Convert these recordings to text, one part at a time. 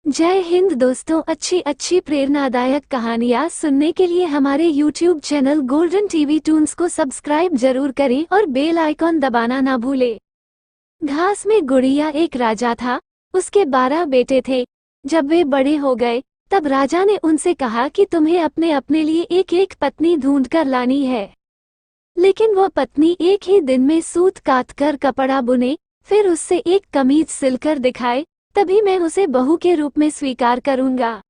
जय हिंद दोस्तों, अच्छी अच्छी प्रेरणादायक कहानियाँ सुनने के लिए हमारे YouTube channel golden TV Toons को सब्सक्राइब जरूर करें और बेल आइकॉन दबाना ना भूलें। घास में गुड़िया एक राजा था। उसके 12 बेटे थे। जब वे बड़े हो गए तब राजा ने उनसे कहा कि तुम्हें अपने अपने लिए एक एक पत्नी ढूंढ कर लानी है, लेकिन वो पत्नी एक ही दिन में सूत काट कर कपड़ा बुने, फिर उससे एक कमीज सिलकर दिखाए, तभी मैं उसे बहू के रूप में स्वीकार करूंगा।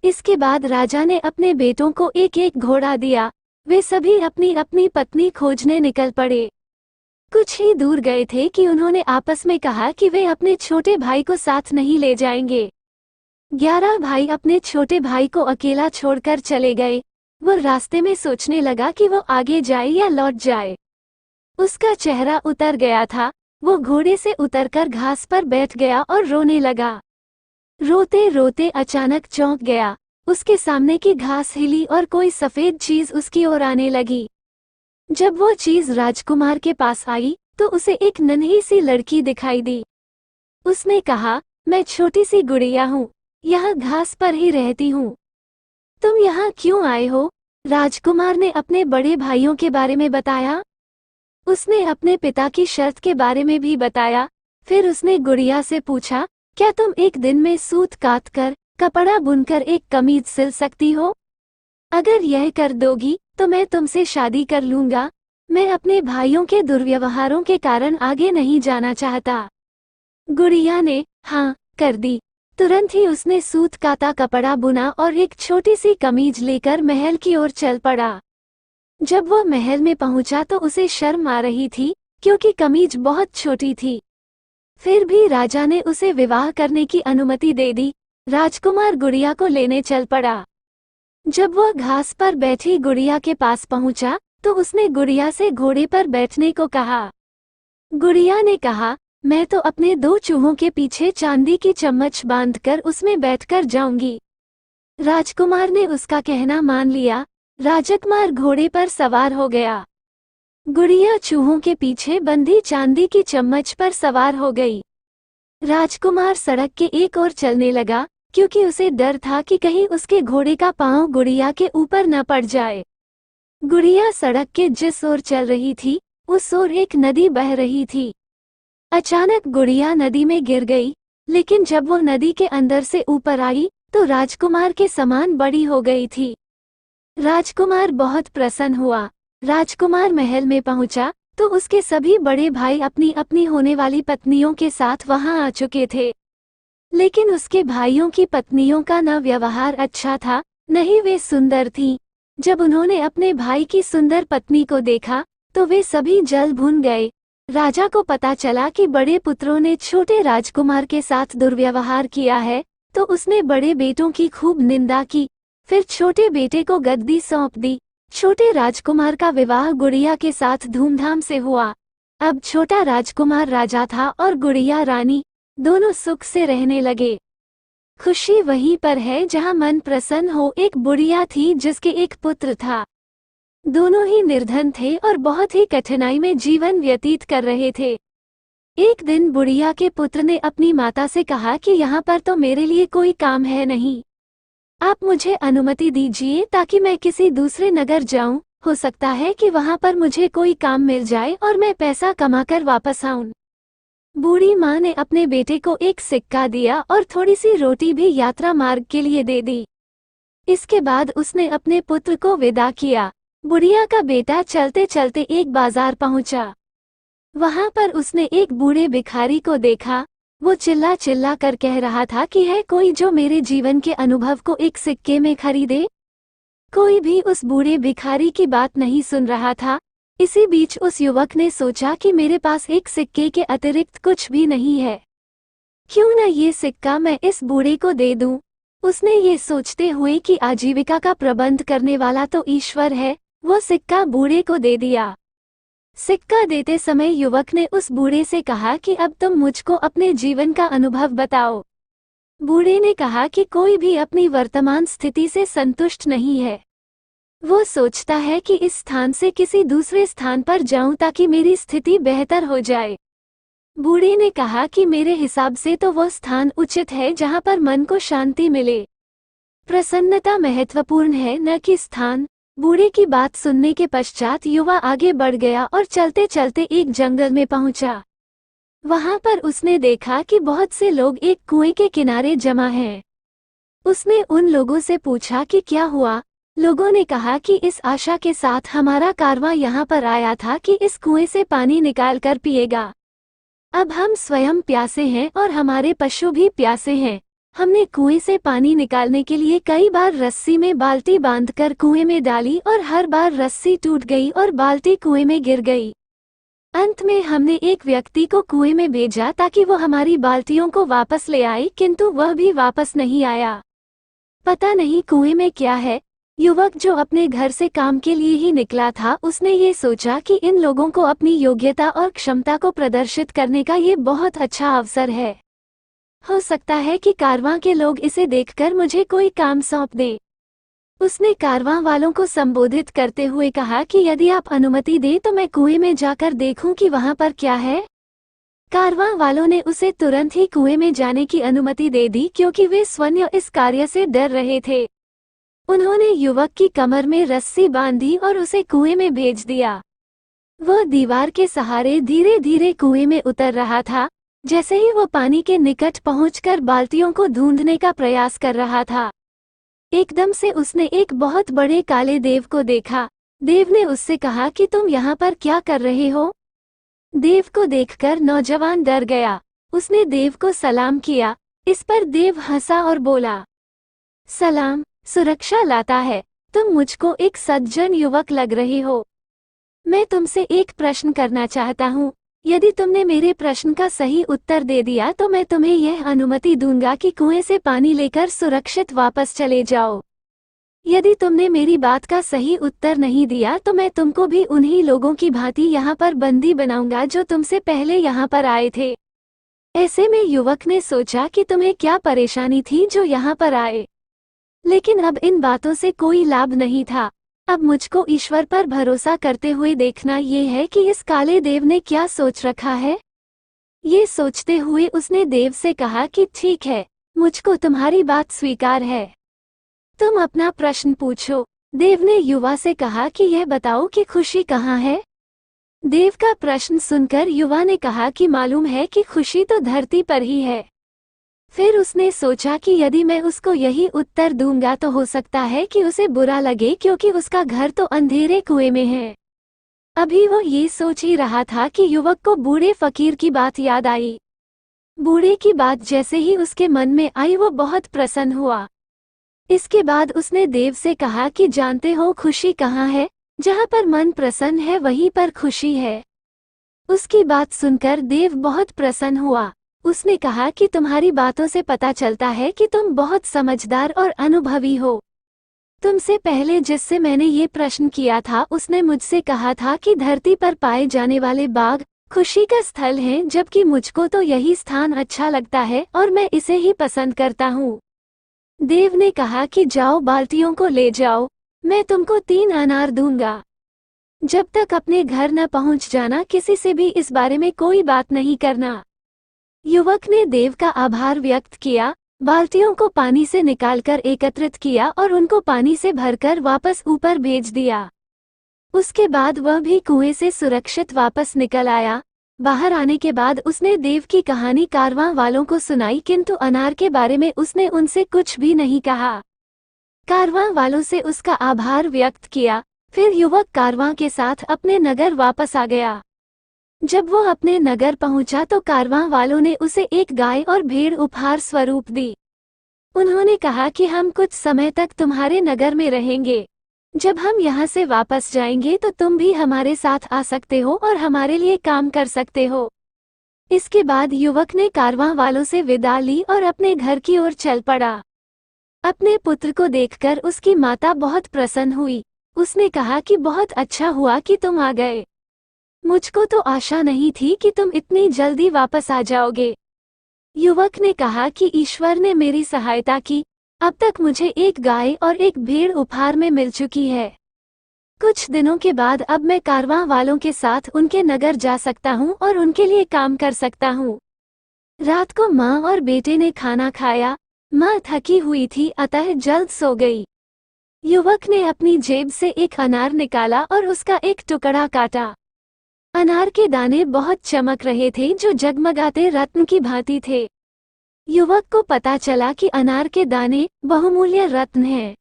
इसके बाद राजा ने अपने बेटों को एक एक घोड़ा दिया। वे सभी अपनी अपनी पत्नी खोजने निकल पड़े। कुछ ही दूर गए थे कि उन्होंने आपस में कहा कि वे अपने छोटे भाई को साथ नहीं ले जाएंगे। 11 भाई अपने छोटे भाई को अकेला छोड़कर चले गए। वो रास्ते में सोचने लगा कि वो आगे जाए या लौट जाए। उसका चेहरा उतर गया था। वो घोड़े से उतरकर घास पर बैठ गया और रोने लगा। रोते रोते अचानक चौंक गया। उसके सामने की घास हिली और कोई सफेद चीज उसकी ओर आने लगी। जब वो चीज राजकुमार के पास आई तो उसे एक नन्ही सी लड़की दिखाई दी। उसने कहा, मैं छोटी सी गुड़िया हूँ, यहाँ घास पर ही रहती हूँ। तुम यहाँ क्यों आए हो? राजकुमार ने अपने बड़े भाइयों के बारे में बताया। उसने अपने पिता की शर्त के बारे में भी बताया। फिर उसने गुड़िया से पूछा, क्या तुम एक दिन में सूत काट कर कपड़ा बुनकर एक कमीज सिल सकती हो? अगर यह कर दोगी तो मैं तुमसे शादी कर लूंगा। मैं अपने भाइयों के दुर्व्यवहारों के कारण आगे नहीं जाना चाहता। गुड़िया ने हाँ कर दी। तुरंत ही उसने सूत काटा कपड़ा बुना और एक छोटी सी कमीज लेकर महल की ओर चल पड़ा। जब वो महल में पहुंचा तो उसे शर्म आ रही थी, क्योंकि कमीज बहुत छोटी थी। फिर भी राजा ने उसे विवाह करने की अनुमति दे दी। राजकुमार गुड़िया को लेने चल पड़ा। जब वह घास पर बैठी गुड़िया के पास पहुंचा तो उसने गुड़िया से घोड़े पर बैठने को कहा। गुड़िया ने कहा, मैं तो अपने 2 चूहों के पीछे चांदी की चम्मच बांधकर उसमें बैठकर जाऊंगी। राजकुमार ने उसका कहना मान लिया। राजकुमार घोड़े पर सवार हो गया। गुड़िया चूहों के पीछे बंधी चांदी की चम्मच पर सवार हो गई। राजकुमार सड़क के एक ओर चलने लगा, क्योंकि उसे डर था कि कहीं उसके घोड़े का पांव गुड़िया के ऊपर न पड़ जाए। गुड़िया सड़क के जिस ओर चल रही थी उस ओर एक नदी बह रही थी। अचानक गुड़िया नदी में गिर गई, लेकिन जब वो नदी के अंदर से ऊपर आई तो राजकुमार के समान बड़ी हो गई थी। राजकुमार बहुत प्रसन्न हुआ। राजकुमार महल में पहुंचा तो उसके सभी बड़े भाई अपनी अपनी होने वाली पत्नियों के साथ वहां आ चुके थे। लेकिन उसके भाइयों की पत्नियों का न व्यवहार अच्छा था, न ही वे सुंदर थीं। जब उन्होंने अपने भाई की सुंदर पत्नी को देखा तो वे सभी जल भुन गए। राजा को पता चला कि बड़े पुत्रों ने छोटे राजकुमार के साथ दुर्व्यवहार किया है, तो उसने बड़े बेटों की खूब निंदा की। फिर छोटे बेटे को गद्दी सौंप दी। छोटे राजकुमार का विवाह गुड़िया के साथ धूमधाम से हुआ। अब छोटा राजकुमार राजा था और गुड़िया रानी, दोनों सुख से रहने लगे। खुशी वहीं पर है जहां मन प्रसन्न हो। एक बुढ़िया थी जिसके एक पुत्र था। दोनों ही निर्धन थे और बहुत ही कठिनाई में जीवन व्यतीत कर रहे थे। एक दिन बुढ़िया के पुत्र ने अपनी माता से कहा कि यहाँ पर तो मेरे लिए कोई काम है नहीं। आप मुझे अनुमति दीजिए ताकि मैं किसी दूसरे नगर जाऊं। हो सकता है कि वहां पर मुझे कोई काम मिल जाए और मैं पैसा कमाकर वापस आऊं। बूढ़ी माँ ने अपने बेटे को एक सिक्का दिया और थोड़ी सी रोटी भी यात्रा मार्ग के लिए दे दी। इसके बाद उसने अपने पुत्र को विदा किया। बुढ़िया का बेटा चलते चलते एक बाजार पहुंचा। वहां पर उसने एक बूढ़े भिखारी को देखा। वो चिल्ला चिल्ला कर कह रहा था कि है कोई जो मेरे जीवन के अनुभव को एक सिक्के में खरीदे। कोई भी उस बूढ़े भिखारी की बात नहीं सुन रहा था। इसी बीच उस युवक ने सोचा कि मेरे पास एक सिक्के के अतिरिक्त कुछ भी नहीं है, क्यों न ये सिक्का मैं इस बूढ़े को दे दूं। उसने ये सोचते हुए कि आजीविका का प्रबंध करने वाला तो ईश्वर है, वो सिक्का बूढ़े को दे दिया। सिक्का देते समय युवक ने उस बूढ़े से कहा कि अब तुम मुझको अपने जीवन का अनुभव बताओ। बूढ़े ने कहा कि कोई भी अपनी वर्तमान स्थिति से संतुष्ट नहीं है। वो सोचता है कि इस स्थान से किसी दूसरे स्थान पर जाऊं ताकि मेरी स्थिति बेहतर हो जाए। बूढ़े ने कहा कि मेरे हिसाब से तो वो स्थान उचित है जहाँ पर मन को शांति मिले। प्रसन्नता महत्वपूर्ण है, न कि स्थान। बूढ़े की बात सुनने के पश्चात युवा आगे बढ़ गया और चलते चलते एक जंगल में पहुंचा। वहां पर उसने देखा कि बहुत से लोग एक कुएं के किनारे जमा हैं। उसने उन लोगों से पूछा कि क्या हुआ। लोगों ने कहा कि इस आशा के साथ हमारा कारवां यहाँ पर आया था कि इस कुएं से पानी निकाल कर पिएगा। अब हम स्वयं प्यासे हैं और हमारे पशु भी प्यासे हैं। हमने कुएं से पानी निकालने के लिए कई बार रस्सी में बाल्टी बांधकर कुएं में डाली और हर बार रस्सी टूट गई और बाल्टी कुएं में गिर गई। अंत में हमने एक व्यक्ति को कुएं में भेजा ताकि वो हमारी बाल्टियों को वापस ले आए, किंतु वह भी वापस नहीं आया। पता नहीं कुएं में क्या है। युवक जो अपने घर से काम के लिए ही निकला था, उसने ये सोचा कि इन लोगों को अपनी योग्यता और क्षमता को प्रदर्शित करने का ये बहुत अच्छा अवसर है। हो सकता है कि कारवां के लोग इसे देखकर मुझे कोई काम सौंप दें। उसने कारवां वालों को संबोधित करते हुए कहा कि यदि आप अनुमति दें तो मैं कुएं में जाकर देखूं कि वहां पर क्या है। कारवां वालों ने उसे तुरंत ही कुएं में जाने की अनुमति दे दी, क्योंकि वे स्वयं इस कार्य से डर रहे थे। उन्होंने युवक की कमर में रस्सी बांधी और उसे कुएं में भेज दिया। वह दीवार के सहारे धीरे धीरे कुएं में उतर रहा था। जैसे ही वो पानी के निकट पहुंचकर बाल्टियों को ढूंढने का प्रयास कर रहा था, एकदम से उसने एक बहुत बड़े काले देव को देखा। देव ने उससे कहा कि तुम यहाँ पर क्या कर रहे हो। देव को देखकर नौजवान डर गया। उसने देव को सलाम किया। इस पर देव हंसा और बोला, सलाम, सुरक्षा लाता है। तुम मुझको एक सज्जन युवक लग रहे हो। मैं तुमसे एक प्रश्न करना चाहता हूँ। यदि तुमने मेरे प्रश्न का सही उत्तर दे दिया तो मैं तुम्हें यह अनुमति दूंगा कि कुएं से पानी लेकर सुरक्षित वापस चले जाओ। यदि तुमने मेरी बात का सही उत्तर नहीं दिया तो मैं तुमको भी उन्हीं लोगों की भांति यहाँ पर बंदी बनाऊंगा जो तुमसे पहले यहाँ पर आए थे। ऐसे में युवक ने सोचा कि तुम्हें क्या परेशानी थी जो यहाँ पर आए, लेकिन अब इन बातों से कोई लाभ नहीं था। अब मुझको ईश्वर पर भरोसा करते हुए देखना ये है कि इस काले देव ने क्या सोच रखा है। ये सोचते हुए उसने देव से कहा कि ठीक है, मुझको तुम्हारी बात स्वीकार है। तुम अपना प्रश्न पूछो। देव ने युवा से कहा कि यह बताओ कि खुशी कहाँ है। देव का प्रश्न सुनकर युवा ने कहा कि मालूम है कि खुशी तो धरती पर ही है। फिर उसने सोचा कि यदि मैं उसको यही उत्तर दूंगा तो हो सकता है कि उसे बुरा लगे, क्योंकि उसका घर तो अंधेरे कुएं में है। अभी वो ये सोच ही रहा था कि युवक को बूढ़े फकीर की बात याद आई। बूढ़े की बात जैसे ही उसके मन में आई वो बहुत प्रसन्न हुआ। इसके बाद उसने देव से कहा कि जानते हो खुशी कहाँ है। जहाँ पर मन प्रसन्न है वहीं पर खुशी है। उसकी बात सुनकर देव बहुत प्रसन्न हुआ। उसने कहा कि तुम्हारी बातों से पता चलता है कि तुम बहुत समझदार और अनुभवी हो। तुमसे पहले जिससे मैंने ये प्रश्न किया था उसने मुझसे कहा था कि धरती पर पाए जाने वाले बाग खुशी का स्थल हैं, जबकि मुझको तो यही स्थान अच्छा लगता है और मैं इसे ही पसंद करता हूँ। देव ने कहा कि जाओ बाल्टियों को ले जाओ, मैं तुमको 3 अनार दूंगा। जब तक अपने घर न पहुँच जाना, किसी से भी इस बारे में कोई बात नहीं करना। युवक ने देव का आभार व्यक्त किया, बाल्टियों को पानी से निकालकर एकत्रित किया और उनको पानी से भरकर वापस ऊपर भेज दिया। उसके बाद वह भी कुएं से सुरक्षित वापस निकल आया। बाहर आने के बाद उसने देव की कहानी कारवां वालों को सुनाई, किंतु अनार के बारे में उसने उनसे कुछ भी नहीं कहा। कारवां वालों से उसका आभार व्यक्त किया। फिर युवक कारवां के साथ अपने नगर वापस आ गया। जब वो अपने नगर पहुंचा तो कारवां वालों ने उसे एक गाय और भेड़ उपहार स्वरूप दी। उन्होंने कहा कि हम कुछ समय तक तुम्हारे नगर में रहेंगे। जब हम यहाँ से वापस जाएंगे तो तुम भी हमारे साथ आ सकते हो और हमारे लिए काम कर सकते हो। इसके बाद युवक ने कारवां वालों से विदा ली और अपने घर की ओर चल पड़ा। अपने पुत्र को देखकर उसकी माता बहुत प्रसन्न हुई। उसने कहा कि बहुत अच्छा हुआ कि तुम आ गए। मुझको तो आशा नहीं थी कि तुम इतनी जल्दी वापस आ जाओगे। युवक ने कहा कि ईश्वर ने मेरी सहायता की। अब तक मुझे एक गाय और एक भेड़ उपहार में मिल चुकी है। कुछ दिनों के बाद अब मैं कारवां वालों के साथ उनके नगर जा सकता हूँ और उनके लिए काम कर सकता हूँ। रात को माँ और बेटे ने खाना खाया। माँ थकी हुई थी अतः जल्द सो गई। युवक ने अपनी जेब से एक अनार निकाला और उसका एक टुकड़ा काटा। अनार के दाने बहुत चमक रहे थे जो जगमगाते रत्न की भांति थे। युवक को पता चला कि अनार के दाने बहुमूल्य रत्न हैं।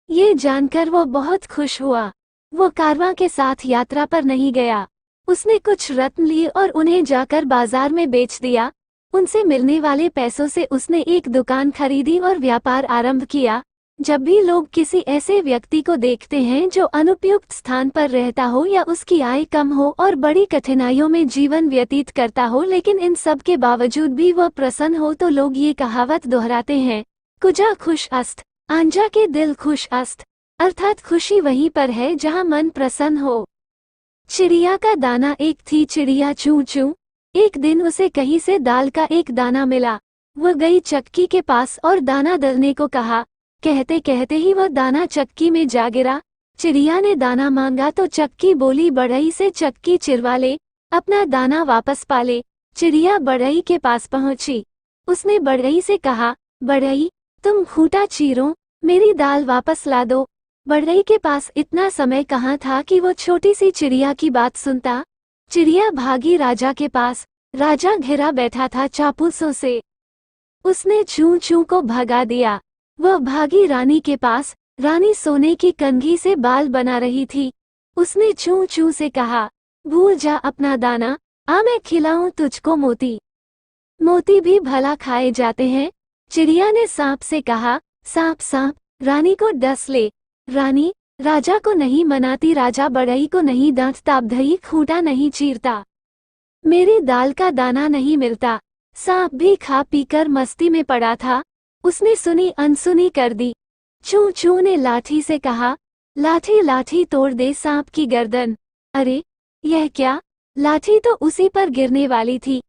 ये जानकर वो बहुत खुश हुआ। वो कारवां के साथ यात्रा पर नहीं गया। उसने कुछ रत्न लिए और उन्हें जाकर बाजार में बेच दिया। उनसे मिलने वाले पैसों से उसने एक दुकान खरीदी और व्यापार आरंभ किया। जब भी लोग किसी ऐसे व्यक्ति को देखते हैं जो अनुपयुक्त स्थान पर रहता हो या उसकी आय कम हो और बड़ी कठिनाइयों में जीवन व्यतीत करता हो, लेकिन इन सब के बावजूद भी वह प्रसन्न हो, तो लोग ये कहावत दोहराते हैं, कुजा खुश अस्त, आंजा के दिल खुश अस्त। अर्थात खुशी वहीं पर है जहां मन प्रसन्न हो। चिड़िया का दाना। एक थी चिड़िया चूं चूं। एक दिन उसे कहीं से दाल का एक दाना मिला। वह गई चक्की के पास और दाना दलने को कहा। कहते कहते ही वह दाना चक्की में जा गिरा। चिड़िया ने दाना मांगा तो चक्की बोली, बढ़ई से चक्की चिरवा ले, अपना दाना वापस पा ले। चिड़िया बढ़ई के पास पहुंची। उसने बढ़ई से कहा, बढ़ई तुम खूंटा चीरो, मेरी दाल वापस ला दो। बढ़ई के पास इतना समय कहाँ था कि वो छोटी सी चिड़िया की बात सुनता। चिड़िया भागी राजा के पास। राजा घिरा बैठा था चापलूसों से। उसने चूं चूं को भगा दिया। वह भागी रानी के पास। रानी सोने की कंघी से बाल बना रही थी। उसने चूं चूं से कहा, भूल जा अपना दाना, आ मैं खिलाऊं तुझको मोती। मोती भी भला खाए जाते हैं। चिड़िया ने सांप से कहा, सांप सांप रानी को डस ले। रानी राजा को नहीं मनाती, राजा बढ़ई को नहीं डांटता, बढ़ई खूंटा नहीं चीरता, मेरी दाल का दाना नहीं मिलता। सांप भी खा पीकर मस्ती में पड़ा था। उसने सुनी अनसुनी कर दी। चूं चूं ने लाठी से कहा, लाठी लाठी तोड़ दे सांप की गर्दन। अरे यह क्या, लाठी तो उसी पर गिरने वाली थी।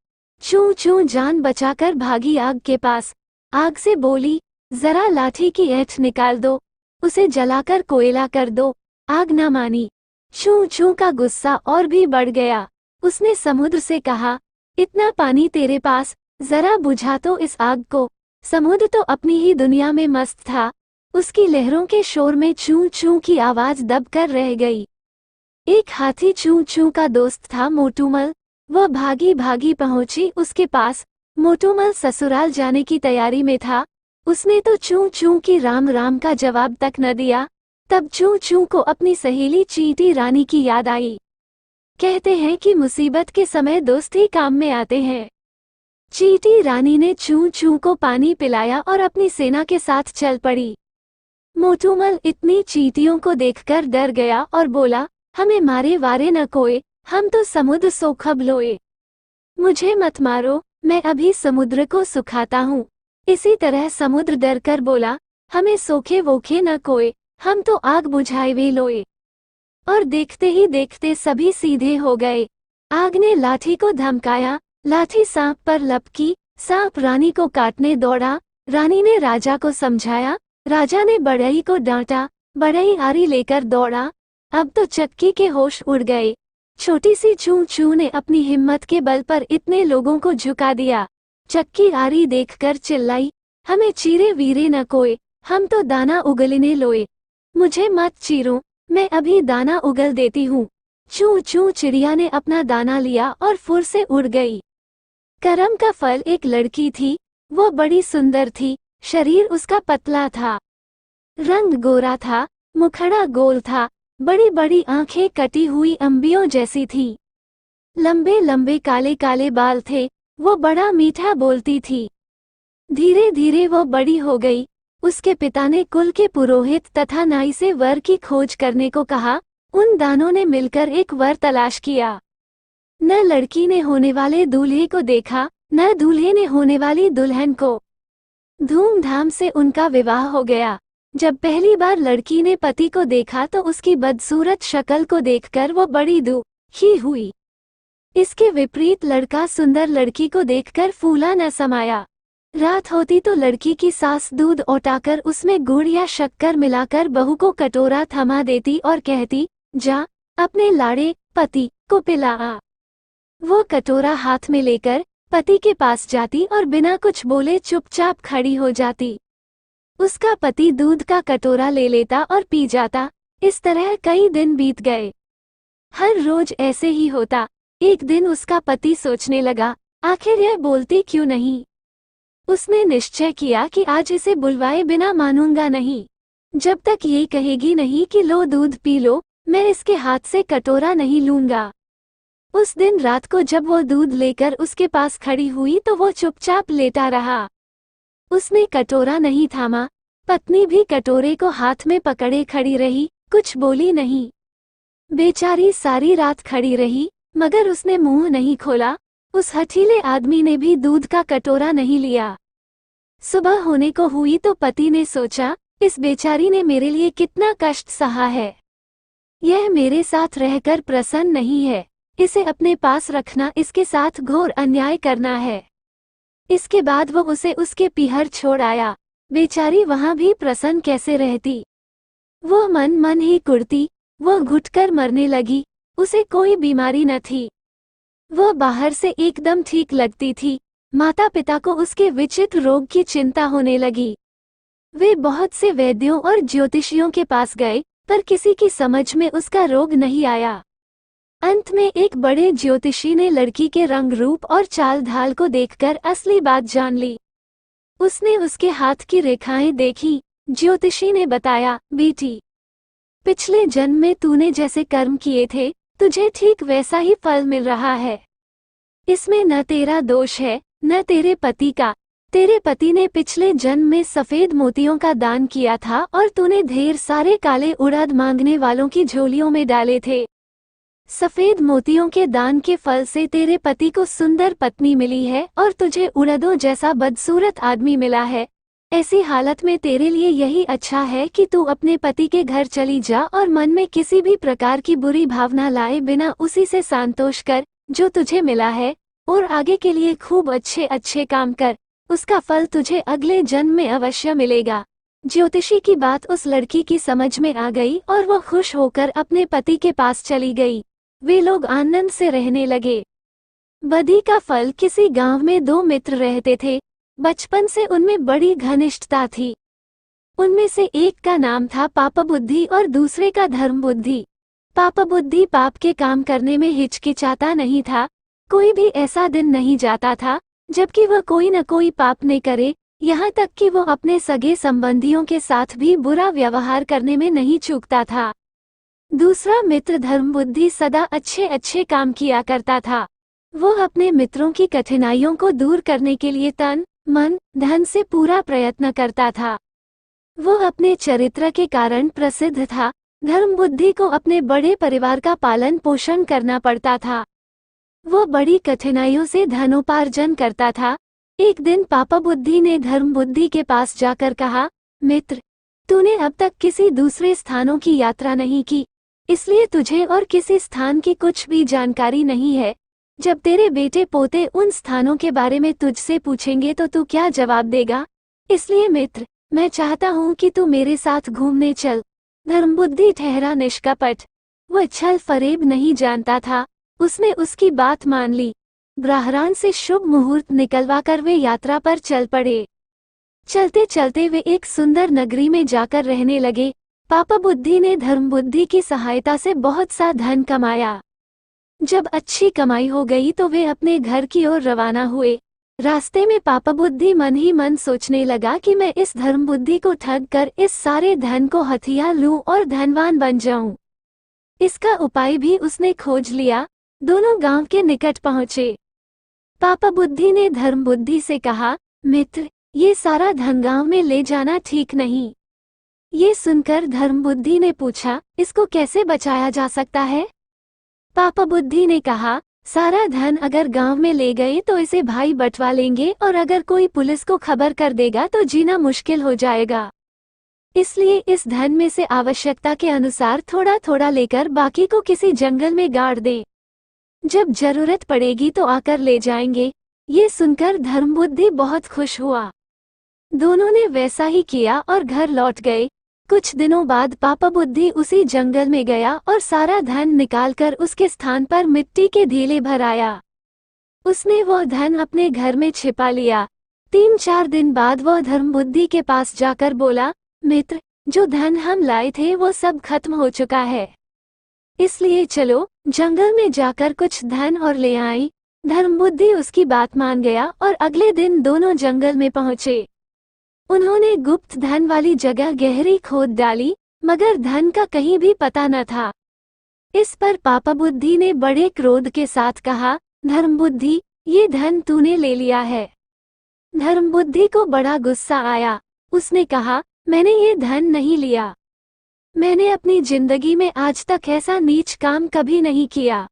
चूं चूं जान बचाकर भागी आग के पास। आग से बोली, जरा लाठी की ऐंठ निकाल दो, उसे जलाकर कोयला कर दो। आग न मानी। चूं चूं का गुस्सा और भी बढ़ गया। उसने समुद्र से कहा, इतना पानी तेरे पास, जरा बुझा तो इस आग को। समुद्र तो अपनी ही दुनिया में मस्त था। उसकी लहरों के शोर में चूं चूं की आवाज दबकर रह गई। एक हाथी चूं चूं का दोस्त था मोटूमल। वह भागी भागी पहुंची उसके पास। मोटूमल ससुराल जाने की तैयारी में था। उसने तो चूं चूं की राम राम का जवाब तक न दिया। तब चूं चूं को अपनी सहेली चींटी रानी की याद आई। कहते हैं कि मुसीबत के समय दोस्त ही काम में आते हैं। चींटी रानी ने चूं चूं को पानी पिलाया और अपनी सेना के साथ चल पड़ी। मोटूमल इतनी चींटियों को देखकर डर गया और बोला, हमें मारे वारे न कोई, हम तो समुद्र सोखब लोए। मुझे मत मारो, मैं अभी समुद्र को सुखाता हूँ। इसी तरह समुद्र डरकर बोला, हमें सोखे वोखे न कोई, हम तो आग बुझाए वे लोए। और देखते ही देखते सभी सीधे हो गए। आग ने लाठी को धमकाया। लाठी सांप पर लपकी। सांप रानी को काटने दौड़ा। रानी ने राजा को समझाया। राजा ने बढ़ई को डांटा। बढ़ई आरी लेकर दौड़ा। अब तो चक्की के होश उड़ गए। छोटी सी चूं चूं ने अपनी हिम्मत के बल पर इतने लोगों को झुका दिया। चक्की आरी देखकर चिल्लाई, हमें चीरे वीरे न कोई, हम तो दाना उगलने लोए। मुझे मत चीरो, मैं अभी दाना उगल देती हूँ। चूं चूं चिड़िया ने अपना दाना लिया और फुर से उड़ गई। करम का फल एक लड़की थी। वो बड़ी सुंदर थी। शरीर उसका पतला था। रंग गोरा था। मुखड़ा गोल था। बड़ी बड़ी आंखें कटी हुई अंबियों जैसी थी। लंबे लंबे काले काले बाल थे। वो बड़ा मीठा बोलती थी। धीरे धीरे वो बड़ी हो गई। उसके पिता ने कुल के पुरोहित तथा नाई से वर की खोज करने को कहा। उन दानों ने मिलकर एक वर तलाश किया। न लड़की ने होने वाले दूल्हे को देखा, न दूल्हे ने होने वाली दुल्हन को। धूमधाम से उनका विवाह हो गया। जब पहली बार लड़की ने पति को देखा तो उसकी बदसूरत शक्ल को देखकर वो बड़ी दुखी हुई। इसके विपरीत लड़का सुंदर लड़की को देखकर फूला न समाया। रात होती तो लड़की की सास दूध औटाकर उसमें गुड़ या शक्कर मिलाकर बहू को कटोरा थमा देती और कहती, जा अपने लाड़े पति को पिला आ। वो कटोरा हाथ में लेकर पति के पास जाती और बिना कुछ बोले चुपचाप खड़ी हो जाती। उसका पति दूध का कटोरा ले लेता और पी जाता। इस तरह कई दिन बीत गए। हर रोज ऐसे ही होता। एक दिन उसका पति सोचने लगा, आखिर यह बोलती क्यों नहीं। उसने निश्चय किया कि आज इसे बुलवाए बिना मानूंगा नहीं। जब तक ये कहेगी नहीं कि लो दूध पी लो, मैं इसके हाथ से कटोरा नहीं लूंगा। उस दिन रात को जब वो दूध लेकर उसके पास खड़ी हुई तो वो चुपचाप लेटा रहा। उसने कटोरा नहीं थामा। पत्नी भी कटोरे को हाथ में पकड़े खड़ी रही, कुछ बोली नहीं। बेचारी सारी रात खड़ी रही, मगर उसने मुंह नहीं खोला। उस हठीले आदमी ने भी दूध का कटोरा नहीं लिया। सुबह होने को हुई तो पति ने सोचा, इस बेचारी ने मेरे लिए कितना कष्ट सहा है। यह मेरे साथ रहकर प्रसन्न नहीं है। इसे अपने पास रखना इसके साथ घोर अन्याय करना है। इसके बाद वो उसे उसके पीहर छोड़ आया। बेचारी वहां भी प्रसन्न कैसे रहती। वो मन मन ही कुढ़ती। वो घुटकर मरने लगी। उसे कोई बीमारी न थी। वो बाहर से एकदम ठीक लगती थी। माता पिता को उसके विचित्र रोग की चिंता होने लगी। वे बहुत से वैद्यों और ज्योतिषियों के पास गए, पर किसी की समझ में उसका रोग नहीं आया। अंत में एक बड़े ज्योतिषी ने लड़की के रंग रूप और चाल ढाल को देखकर असली बात जान ली। उसने उसके हाथ की रेखाएं देखी। ज्योतिषी ने बताया, बेटी, पिछले जन्म में तूने जैसे कर्म किए थे, तुझे ठीक वैसा ही फल मिल रहा है। इसमें न तेरा दोष है न तेरे पति का। तेरे पति ने पिछले जन्म में सफेद मोतियों का दान किया था और तूने ढेर सारे काले उड़द मांगने वालों की झोलियों में डाले थे। सफेद मोतियों के दान के फल से तेरे पति को सुंदर पत्नी मिली है और तुझे उड़दों जैसा बदसूरत आदमी मिला है। ऐसी हालत में तेरे लिए यही अच्छा है कि तू अपने पति के घर चली जा और मन में किसी भी प्रकार की बुरी भावना लाए बिना उसी से संतोष कर जो तुझे मिला है, और आगे के लिए खूब अच्छे अच्छे काम कर। उसका फल तुझे अगले जन्म में अवश्य मिलेगा। ज्योतिषी की बात उस लड़की की समझ में आ गई और वो खुश होकर अपने पति के पास चली गई। वे लोग आनंद से रहने लगे। बदी का फल किसी गांव में दो मित्र रहते थे। बचपन से उनमें बड़ी घनिष्ठता थी। उनमें से एक का नाम था पापबुद्धि और दूसरे का धर्मबुद्धि। पापबुद्धि पाप के काम करने में हिचकिचाता नहीं था। कोई भी ऐसा दिन नहीं जाता था जबकि वह कोई न कोई पाप नहीं करे, यहाँ तक कि वो अपने सगे संबंधियों के साथ भी बुरा व्यवहार करने में नहीं चूकता था। दूसरा मित्र धर्मबुद्धि सदा अच्छे अच्छे काम किया करता था। वो अपने मित्रों की कठिनाइयों को दूर करने के लिए तन मन धन से पूरा प्रयत्न करता था। वो अपने चरित्र के कारण प्रसिद्ध था। धर्मबुद्धि को अपने बड़े परिवार का पालन पोषण करना पड़ता था। वो बड़ी कठिनाइयों से धनोपार्जन करता था। एक दिन पापबुद्धि ने धर्मबुद्धि के पास जाकर कहा, मित्र, तूने अब तक किसी दूसरे स्थानों की यात्रा नहीं की, इसलिए तुझे और किसी स्थान की कुछ भी जानकारी नहीं है। जब तेरे बेटे पोते उन स्थानों के बारे में तुझसे पूछेंगे तो तू क्या जवाब देगा? इसलिए मित्र, मैं चाहता हूँ कि तू मेरे साथ घूमने चल। धर्मबुद्धि ठहरा निष्कपट। वह छल फरेब नहीं जानता था। उसने उसकी बात मान ली। ब्राह्मण से शुभ मुहूर्त निकलवाकर वे यात्रा पर चल पड़े। चलते चलते वे एक सुंदर नगरी में जाकर रहने लगे। पापबुद्धि ने धर्मबुद्धि की सहायता से बहुत सा धन कमाया। जब अच्छी कमाई हो गई तो वे अपने घर की ओर रवाना हुए। रास्ते में पापबुद्धि मन ही मन सोचने लगा कि मैं इस धर्मबुद्धि को ठग कर इस सारे धन को हथिया लूं और धनवान बन जाऊं। इसका उपाय भी उसने खोज लिया। दोनों गांव के निकट पहुंचे। पापबुद्धि ने धर्मबुद्धि से कहा, मित्र, ये सारा धन गांव में ले जाना ठीक नहीं। ये सुनकर धर्मबुद्धि ने पूछा, इसको कैसे बचाया जा सकता है? पापबुद्धि ने कहा, सारा धन अगर गांव में ले गए तो इसे भाई बंटवा लेंगे और अगर कोई पुलिस को खबर कर देगा तो जीना मुश्किल हो जाएगा। इसलिए इस धन में से आवश्यकता के अनुसार थोड़ा थोड़ा लेकर बाकी को किसी जंगल में गाड़ दें। जब जरूरत पड़ेगी तो आकर ले जाएंगे। ये सुनकर धर्मबुद्धि बहुत खुश हुआ। दोनों ने वैसा ही किया और घर लौट गए। कुछ दिनों बाद पापा बुद्धि उसी जंगल में गया और सारा धन निकालकर उसके स्थान पर मिट्टी के ढेले भर आया। उसने वह धन अपने घर में छिपा लिया। 3-4 दिन बाद वह धर्मबुद्धि के पास जाकर बोला, मित्र, जो धन हम लाए थे वो सब खत्म हो चुका है, इसलिए चलो जंगल में जाकर कुछ धन और ले आई। धर्मबुद्धि उसकी बात मान गया और अगले दिन दोनों जंगल में पहुंचे। उन्होंने गुप्त धन वाली जगह गहरी खोद डाली, मगर धन का कहीं भी पता न था। इस पर पापा बुद्धि ने बड़े क्रोध के साथ कहा, धर्मबुद्धि, ये धन तूने ले लिया है। धर्मबुद्धि को बड़ा गुस्सा आया। उसने कहा, मैंने ये धन नहीं लिया। मैंने अपनी जिंदगी में आज तक ऐसा नीच काम कभी नहीं किया।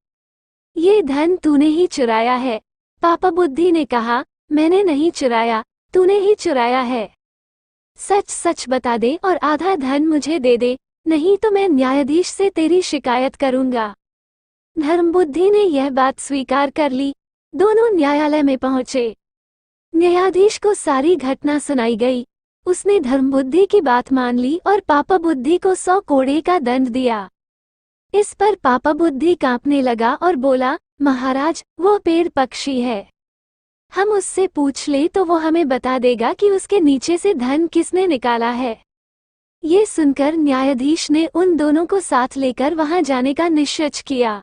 ये धन तूने ही चुराया है। पापा बुद्धि ने कहा, मैंने नहीं चुराया, तूने ही चुराया है। सच सच बता दे और आधा धन मुझे दे दे, नहीं तो मैं न्यायाधीश से तेरी शिकायत करूंगा। धर्मबुद्धि ने यह बात स्वीकार कर ली। दोनों न्यायालय में पहुंचे। न्यायाधीश को सारी घटना सुनाई गई। उसने धर्मबुद्धि की बात मान ली और पापा बुद्धि को 100 कोड़े का दंड दिया। इस पर पापा बुद्धि कांपने लगा और बोला, महाराज, वो पेड़ पक्षी है। हम उससे पूछ ले तो वो हमें बता देगा कि उसके नीचे से धन किसने निकाला है। ये सुनकर न्यायाधीश ने उन दोनों को साथ लेकर वहां जाने का निश्चय किया।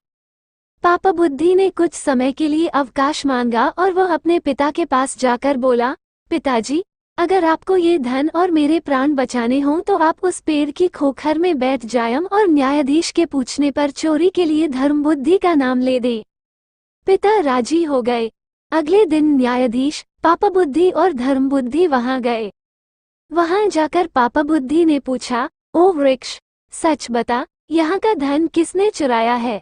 पापा बुद्धि ने कुछ समय के लिए अवकाश मांगा और वह अपने पिता के पास जाकर बोला, पिताजी, अगर आपको ये धन और मेरे प्राण बचाने हों तो आप उस पेड़ की खोखर में बैठ जाएं और न्यायाधीश के पूछने पर चोरी के लिए धर्मबुद्धि का नाम ले दें। पिता राजी हो गए। अगले दिन न्यायाधीश, पापा बुद्धि और धर्मबुद्धि वहां गए। वहां जाकर पापा बुद्धि ने पूछा, ओ वृक्ष, सच बता, यहाँ का धन किसने चुराया है?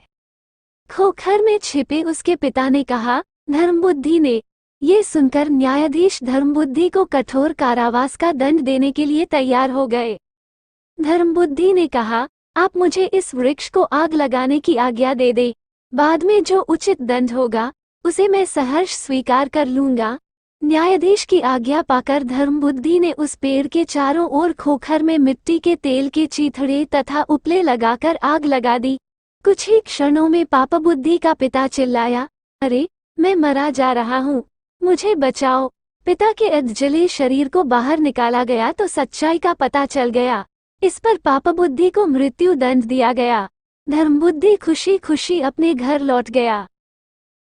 खोखर में छिपे उसके पिता ने कहा, धर्मबुद्धि ने। ये सुनकर न्यायाधीश धर्मबुद्धि को कठोर कारावास का दंड देने के लिए तैयार हो गए। धर्मबुद्धि ने कहा, आप मुझे इस वृक्ष को आग लगाने की आज्ञा दे दे। बाद में जो उचित दंड होगा उसे मैं सहर्ष स्वीकार कर लूंगा। न्यायाधीश की आज्ञा पाकर धर्मबुद्धि ने उस पेड़ के चारों ओर खोखर में मिट्टी के तेल के चीथड़े तथा उपले लगाकर आग लगा दी। कुछ ही क्षणों में पापा बुद्धि का पिता चिल्लाया, अरे, मैं मरा जा रहा हूँ, मुझे बचाओ। पिता के अधजले शरीर को बाहर निकाला गया तो सच्चाई का पता चल गया। इस पर पापा बुद्धि को मृत्यु दंड दिया गया। धर्मबुद्धि खुशी खुशी अपने घर लौट गया।